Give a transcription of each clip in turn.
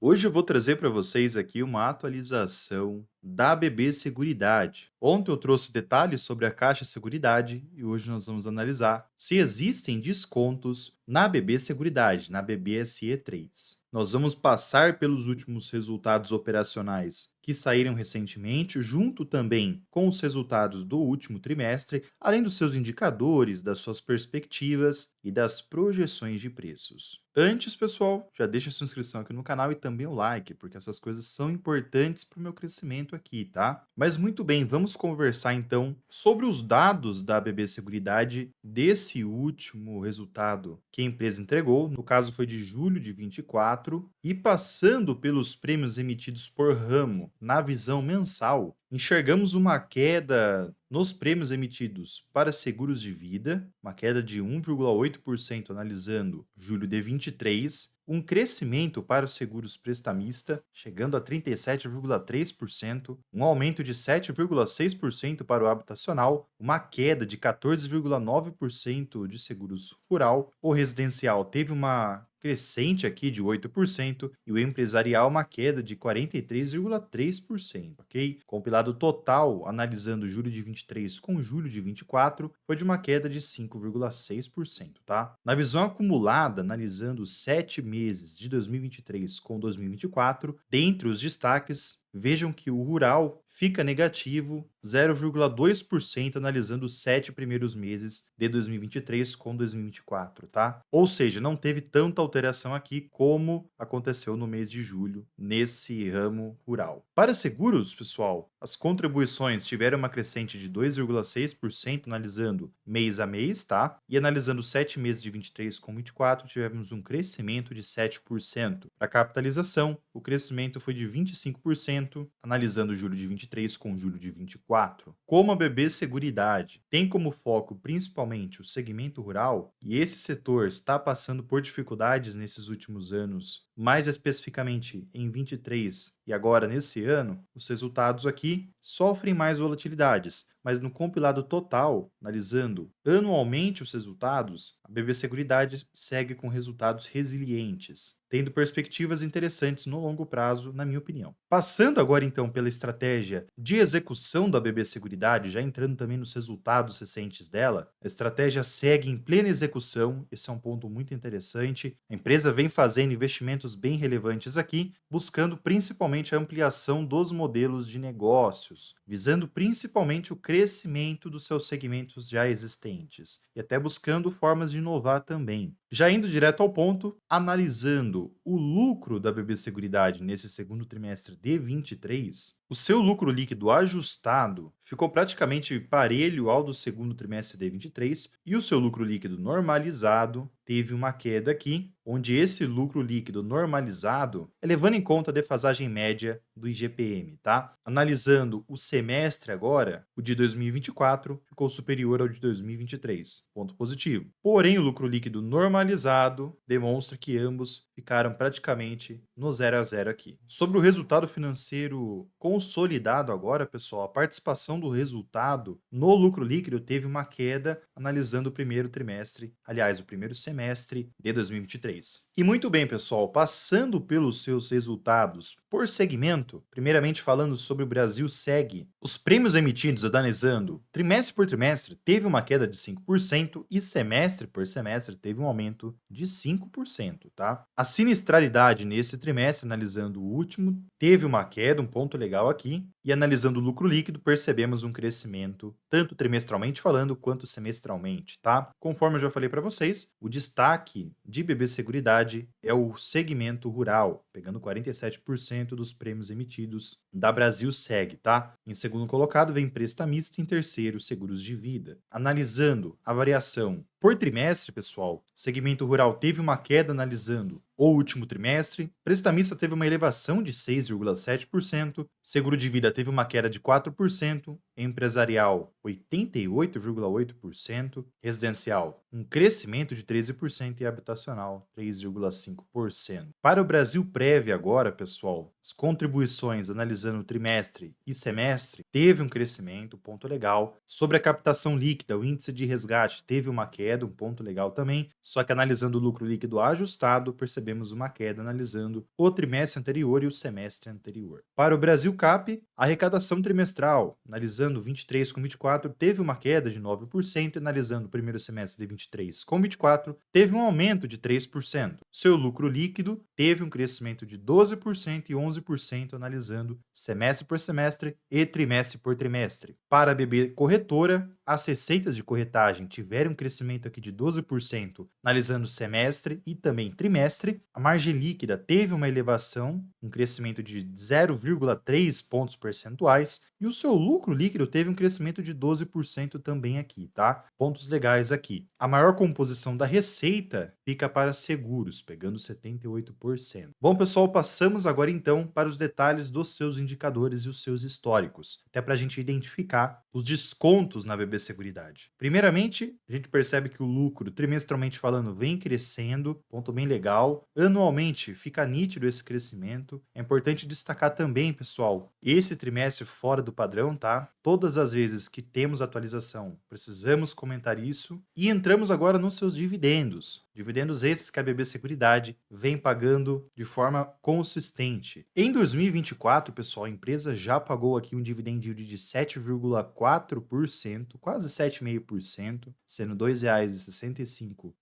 Hoje eu vou trazer para vocês aqui uma atualização da BB Seguridade. Ontem eu trouxe detalhes sobre a Caixa Seguridade e hoje nós vamos analisar se existem descontos na BB Seguridade, na BB SE3. Nós vamos passar pelos últimos resultados operacionais que saíram recentemente, junto também com os resultados do último trimestre, além dos seus indicadores, das suas perspectivas e das projeções de preços. Antes, pessoal, já deixa a sua inscrição aqui no canal e também o like, porque essas coisas são importantes para o meu crescimento aqui, tá? Mas muito bem, vamos conversar então sobre os dados da BB Seguridade desse último resultado que a empresa entregou, no caso foi de julho de 24, e passando pelos prêmios emitidos por ramo na visão mensal, enxergamos uma queda nos prêmios emitidos para seguros de vida, uma queda de 1,8% analisando julho de 23, um crescimento para os seguros prestamista, chegando a 37,3%, um aumento de 7,6% para o habitacional, uma queda de 14,9% de seguros rural. O residencial teve uma crescente aqui de 8% e o empresarial uma queda de 43,3%, ok? Compilado total, analisando julho de 23 com julho de 24, foi de uma queda de 5,6%, tá? Na visão acumulada, analisando os 7 meses de 2023 com 2024, dentre os destaques, vejam que o rural fica negativo 0,2% analisando os 7 primeiros meses de 2023 com 2024, tá? Ou seja, não teve tanta alteração aqui como aconteceu no mês de julho nesse ramo rural. Para seguros, pessoal, as contribuições tiveram uma crescente de 2,6% analisando mês a mês, tá? E analisando os 7 meses de 23 com 24, tivemos um crescimento de 7%. Para a capitalização, o crescimento foi de 25%, analisando julho de 23 com julho de 24. Como a BB Seguridade tem como foco principalmente o segmento rural, e esse setor está passando por dificuldades nesses últimos anos, mais especificamente em 23 e agora nesse ano, os resultados aqui sofrem mais volatilidades, mas no compilado total, analisando anualmente os resultados, a BB Seguridade segue com resultados resilientes, tendo perspectivas interessantes no longo prazo, na minha opinião. Passando agora então pela estratégia de execução da BB Seguridade, já entrando também nos resultados recentes dela, a estratégia segue em plena execução, esse é um ponto muito interessante. A empresa vem fazendo investimentos bem relevantes aqui, buscando principalmente a ampliação dos modelos de negócios, visando principalmente o crescimento dos seus segmentos já existentes e até buscando formas de inovar também. Já indo direto ao ponto, analisando o lucro da BB Seguridade nesse segundo trimestre de 23, o seu lucro líquido ajustado ficou praticamente parelho ao do segundo trimestre de 23 e o seu lucro líquido normalizado teve uma queda aqui, onde esse lucro líquido normalizado é levando em conta a defasagem média do IGPM, tá? Analisando o semestre agora, o de 2024 ficou superior ao de 2023, ponto positivo. Porém, o lucro líquido normalizado demonstra que ambos ficaram praticamente no 0 a 0 aqui. Sobre o resultado financeiro consolidado agora, pessoal, a participação do resultado no lucro líquido teve uma queda analisando o primeiro trimestre, aliás, o primeiro semestre de 2023. E muito bem, pessoal, passando pelos seus resultados por segmento, primeiramente falando sobre o Brasil Seg, os prêmios emitidos analisando trimestre por trimestre teve uma queda de 5% e semestre por semestre teve um aumento de 5%, tá? A sinistralidade nesse trimestre, analisando o último, teve uma queda, um ponto legal aqui, e analisando o lucro líquido, percebemos um crescimento, tanto trimestralmente falando, quanto semestralmente, tá? Conforme eu já falei para vocês, o destaque de BB Seguridade é o segmento rural, pegando 47% dos prêmios emitidos da Brasil Seg, tá? Em segundo colocado vem prestamista e em terceiro seguros de vida. Analisando a variação por trimestre, pessoal, o segmento rural teve uma queda analisando o último trimestre, prestamista teve uma elevação de 6,7%, seguro de vida teve uma queda de 4%, empresarial 88,8%, residencial um crescimento de 13% e habitacional 3,5%. Para o Brasil Prévia agora, pessoal, as contribuições analisando trimestre e semestre teve um crescimento, ponto legal. Sobre a captação líquida, o índice de resgate teve uma queda, um ponto legal também, só que analisando o lucro líquido ajustado, percebemos percebemos uma queda analisando o trimestre anterior e o semestre anterior. Para o Brasil Cap, a arrecadação trimestral, analisando 23 com 24, teve uma queda de 9%, analisando o primeiro semestre de 23 com 24, teve um aumento de 3%. Seu lucro líquido teve um crescimento de 12% e 11%, analisando semestre por semestre e trimestre por trimestre. Para a BB Corretora, as receitas de corretagem tiveram um crescimento aqui de 12%, analisando semestre e também trimestre. A margem líquida teve uma elevação, um crescimento de 0,3 pontos percentuais, e o seu lucro líquido teve um crescimento de 12% também aqui, tá? Pontos legais aqui. A maior composição da receita fica para seguros, pegando 78%. Bom, pessoal, passamos agora então para os detalhes dos seus indicadores e os seus históricos, até para a gente identificar os descontos na BB Seguridade. Primeiramente, a gente percebe que o lucro, trimestralmente falando, vem crescendo, ponto bem legal. Anualmente, fica nítido esse crescimento. É importante destacar também, pessoal, esse trimestre fora do padrão, tá? Todas as vezes que temos atualização, precisamos comentar isso. E entramos agora nos seus dividendos. Dividendos esses que a BB Seguridade vem pagando de forma consistente. Em 2024, pessoal, a empresa já pagou aqui um dividend yield de 7,4%, quase 7,5%, sendo R$ 2,65.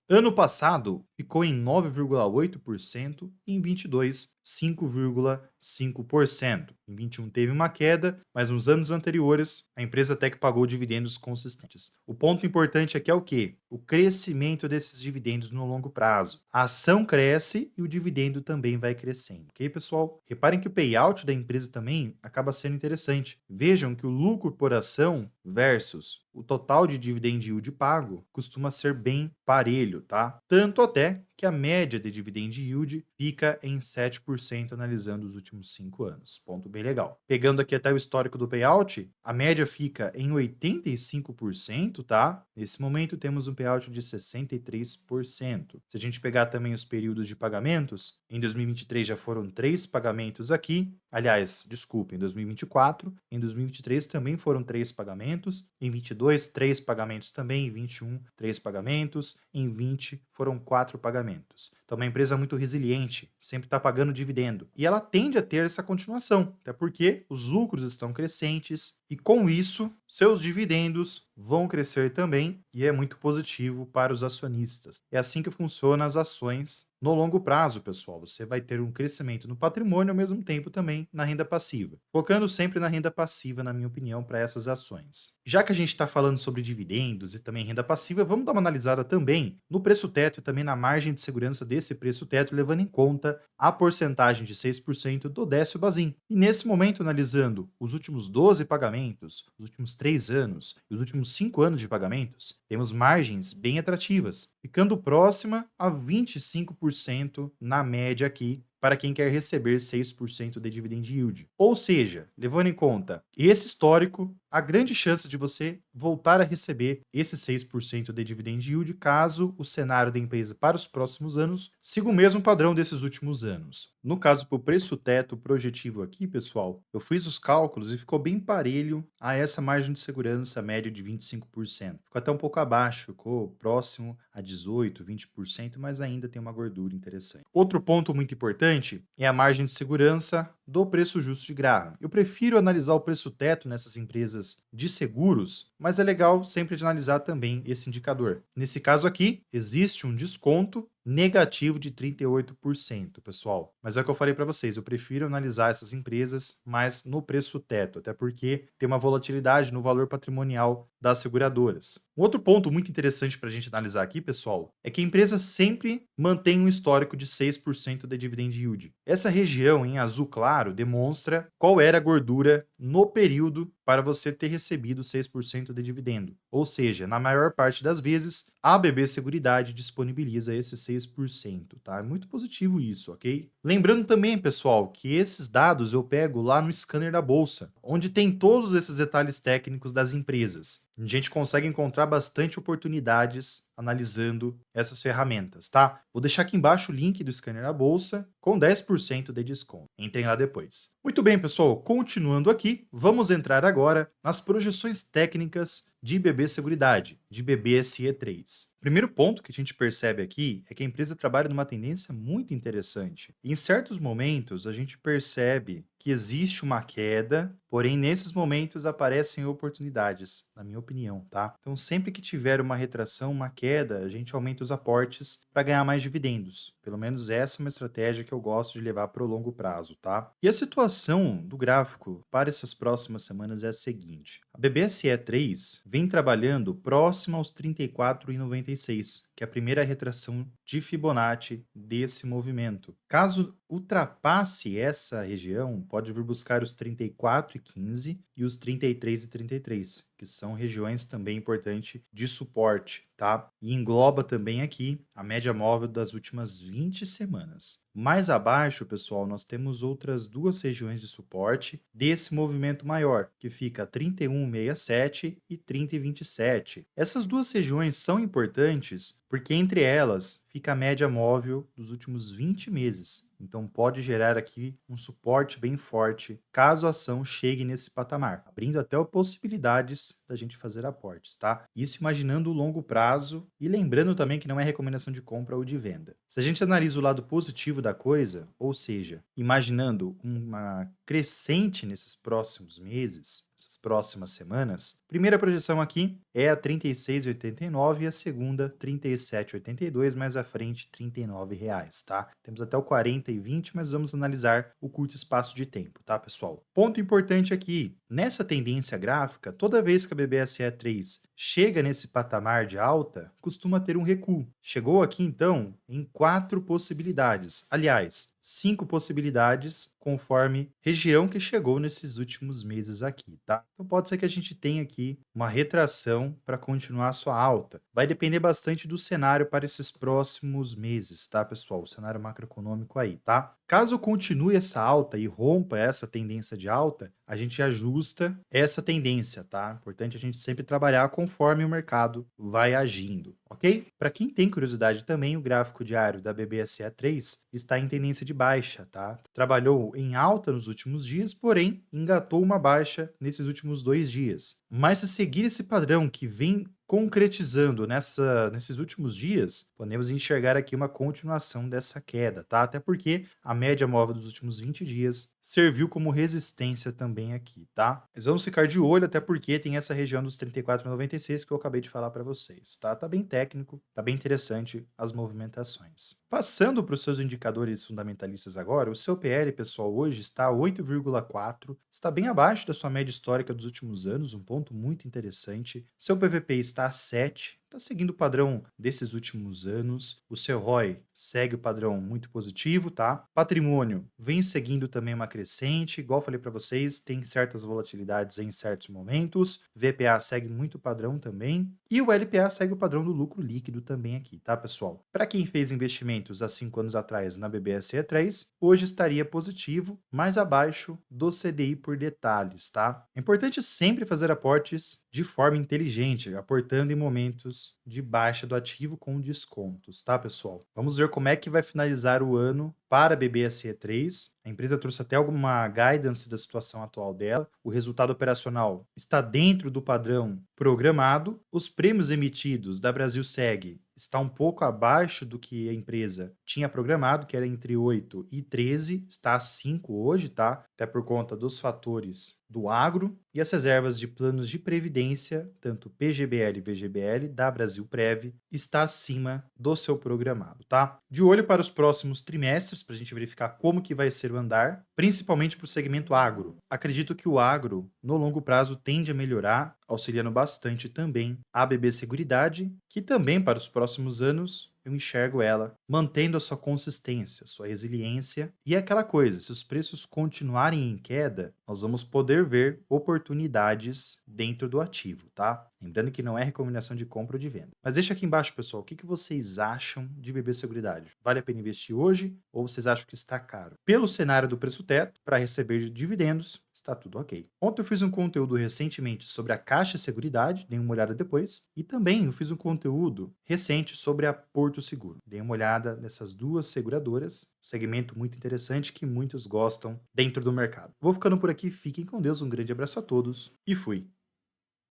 Ano passado, ficou em 9,8% e em 22, 5,5%. Em 21 teve uma queda, mas nos anos anteriores a empresa até que pagou dividendos consistentes. O ponto importante aqui é o quê? O crescimento desses dividendos no longo prazo. A ação cresce e o dividendo também vai crescendo, ok, pessoal? Reparem que o payout da empresa também acaba sendo interessante. Vejam que o lucro por ação versus o total de dividend yield pago costuma ser bem parelho, tá? Tanto até que a média de dividend yield fica em 7% analisando os últimos 5 anos. Ponto bem legal. Pegando aqui até o histórico do payout, a média fica em 85%, tá? Nesse momento temos um payout de 63%. Se a gente pegar também os períodos de pagamentos, em 2023 já foram 3 pagamentos aqui. Aliás, desculpa, em 2024, em 2023 também foram 3 pagamentos, em 22, 3 pagamentos também, em 21, 3 pagamentos, em 20 foram 4 pagamentos. Então, é uma empresa muito resiliente, sempre está pagando dividendo. E ela tende a ter essa continuação, até porque os lucros estão crescentes e, com isso, seus dividendos vão crescer também e é muito positivo para os acionistas. É assim que funcionam as ações no longo prazo, pessoal. Você vai ter um crescimento no patrimônio ao mesmo tempo também na renda passiva. Focando sempre na renda passiva, na minha opinião, para essas ações. Já que a gente está falando sobre dividendos e também renda passiva, vamos dar uma analisada também no preço teto e também na margem de segurança desse preço teto, levando em conta a porcentagem de 6% do Décio Bazin. E nesse momento, analisando os últimos 12 pagamentos, os últimos 3 anos e os últimos 5 anos de pagamentos, temos margens bem atrativas, ficando próxima a 25% na média aqui para quem quer receber 6% de dividend yield. Ou seja, levando em conta esse histórico, há grande chance de você voltar a receber esse 6% de dividend yield caso o cenário da empresa para os próximos anos siga o mesmo padrão desses últimos anos. No caso, para o preço teto projetivo aqui, pessoal, eu fiz os cálculos e ficou bem parelho a essa margem de segurança média de 25%. Ficou até um pouco abaixo, ficou próximo a 18%, 20%, mas ainda tem uma gordura interessante. Outro ponto muito importante é a margem de segurança do preço justo de Graham. Eu prefiro analisar o preço teto nessas empresas de seguros, mas é legal sempre de analisar também esse indicador. Nesse caso aqui, existe um desconto negativo de 38%, pessoal. Mas é o que eu falei para vocês, eu prefiro analisar essas empresas mais no preço teto, até porque tem uma volatilidade no valor patrimonial das seguradoras. Um outro ponto muito interessante para a gente analisar aqui, pessoal, é que a empresa sempre mantém um histórico de 6% de dividend yield. Essa região em azul claro demonstra qual era a gordura no período para você ter recebido 6% de dividendo. Ou seja, na maior parte das vezes, a BB Seguridade disponibiliza esse 6%, tá? É muito positivo isso, ok? Lembrando também, pessoal, que esses dados eu pego lá no scanner da bolsa, onde tem todos esses detalhes técnicos das empresas. A gente consegue encontrar bastante oportunidades analisando essas ferramentas, tá? Vou deixar aqui embaixo o link do scanner da bolsa com 10% de desconto. Entrem lá depois. Muito bem, pessoal, continuando aqui, vamos entrar agora nas projeções técnicas de BB Seguridade, de BBSE3. Primeiro ponto que a gente percebe aqui é que a empresa trabalha numa tendência muito interessante. Em certos momentos, a gente percebe que existe uma queda, porém nesses momentos aparecem oportunidades, na minha opinião, tá? Então, sempre que tiver uma retração, uma queda, a gente aumenta os aportes para ganhar mais dividendos. Pelo menos essa é uma estratégia que eu gosto de levar para o longo prazo, tá? E a situação do gráfico para essas próximas semanas é a seguinte: a BBSE3 vem trabalhando próximo aos 34,96, que é a primeira retração de Fibonacci desse movimento. Caso ultrapasse essa região, pode vir buscar os 34,15 e os 33,33, que são regiões também importantes de suporte, tá? E engloba também aqui a média móvel das últimas 20 semanas. Mais abaixo, pessoal, nós temos outras duas regiões de suporte desse movimento maior, que fica 31,67 e 30,27. Essas duas regiões são importantes porque entre elas fica a média móvel dos últimos 20 meses. Então pode gerar aqui um suporte bem forte caso a ação chegue nesse patamar, abrindo até possibilidades da gente fazer aportes, tá? Isso imaginando o longo prazo e lembrando também que não é recomendação de compra ou de venda. Se a gente analisa o lado positivo da coisa, ou seja, imaginando uma crescente nesses próximos meses, essas próximas semanas, a primeira projeção aqui é a 36,89 e a segunda 37,82, mais à frente R$ 39, tá? Temos até o 40,20, mas vamos analisar o curto espaço de tempo, tá, pessoal? Ponto importante aqui, nessa tendência gráfica, toda vez que a BBSE3 chega nesse patamar de alta, costuma ter um recuo. Chegou aqui então em 4 possibilidades, aliás, 5 possibilidades conforme região que chegou nesses últimos meses aqui, tá? Então pode ser que a gente tenha aqui uma retração para continuar a sua alta. Vai depender bastante do cenário para esses próximos meses, tá, pessoal? O cenário macroeconômico aí, tá? Caso continue essa alta e rompa essa tendência de alta, a gente ajusta essa tendência, tá? Importante a gente sempre trabalhar conforme o mercado vai agindo, ok? Para quem tem curiosidade também, o gráfico diário da BBSE3 está em tendência de baixa, tá? Trabalhou em alta nos últimos dias, porém engatou uma baixa nesses últimos 2 dias. Mas se seguir esse padrão que vem concretizando nesses últimos dias, podemos enxergar aqui uma continuação dessa queda, tá? Até porque a média móvel dos últimos 20 dias serviu como resistência também aqui, tá? Mas vamos ficar de olho, até porque tem essa região dos 34,96 que eu acabei de falar para vocês, tá? Tá bem técnico, tá bem interessante as movimentações. Passando para os seus indicadores fundamentalistas agora, o seu PL, pessoal, hoje está 8,4, está bem abaixo da sua média histórica dos últimos anos, um ponto muito interessante. Seu PVP está a 7, está seguindo o padrão desses últimos anos. O seu ROI segue o padrão muito positivo, tá? Patrimônio vem seguindo também uma crescente, igual falei para vocês, tem certas volatilidades em certos momentos. VPA segue muito o padrão também. E o LPA segue o padrão do lucro líquido também aqui, tá, pessoal? Para quem fez investimentos há 5 anos atrás na BBSE3, hoje estaria positivo, mais abaixo do CDI por detalhes, tá? É importante sempre fazer aportes de forma inteligente, aportando em momentos de baixa do ativo com descontos, tá, pessoal? Vamos ver como é que vai finalizar o ano para a BBSE3. A empresa trouxe até alguma guidance da situação atual dela. O resultado operacional está dentro do padrão programado. Os prêmios emitidos da Brasilseg está um pouco abaixo do que a empresa tinha programado, que era entre 8 e 13, está a 5 hoje, tá? Até por conta dos fatores do agro e as reservas de planos de previdência, tanto PGBL e VGBL da Brasilprev, está acima do seu programado, tá? De olho para os próximos trimestres, para a gente verificar como que vai ser o andar, principalmente para o segmento agro. Acredito que o agro, no longo prazo, tende a melhorar, auxiliando bastante também a BB Seguridade, que também para os próximos anos eu enxergo ela mantendo a sua consistência, sua resiliência e aquela coisa, se os preços continuarem em queda, nós vamos poder ver oportunidades dentro do ativo, tá? Lembrando que não é recomendação de compra ou de venda. Mas deixa aqui embaixo, pessoal, o que vocês acham de BB Seguridade? Vale a pena investir hoje ou vocês acham que está caro? Pelo cenário do preço teto, para receber dividendos, está tudo ok. Ontem eu fiz um conteúdo recentemente sobre a Caixa Seguridade, dei uma olhada depois, e também eu fiz um conteúdo recente sobre a Porto Seguro. Dei uma olhada nessas duas seguradoras, um segmento muito interessante que muitos gostam dentro do mercado. Vou ficando por aqui, fiquem com Deus, um grande abraço a todos e fui!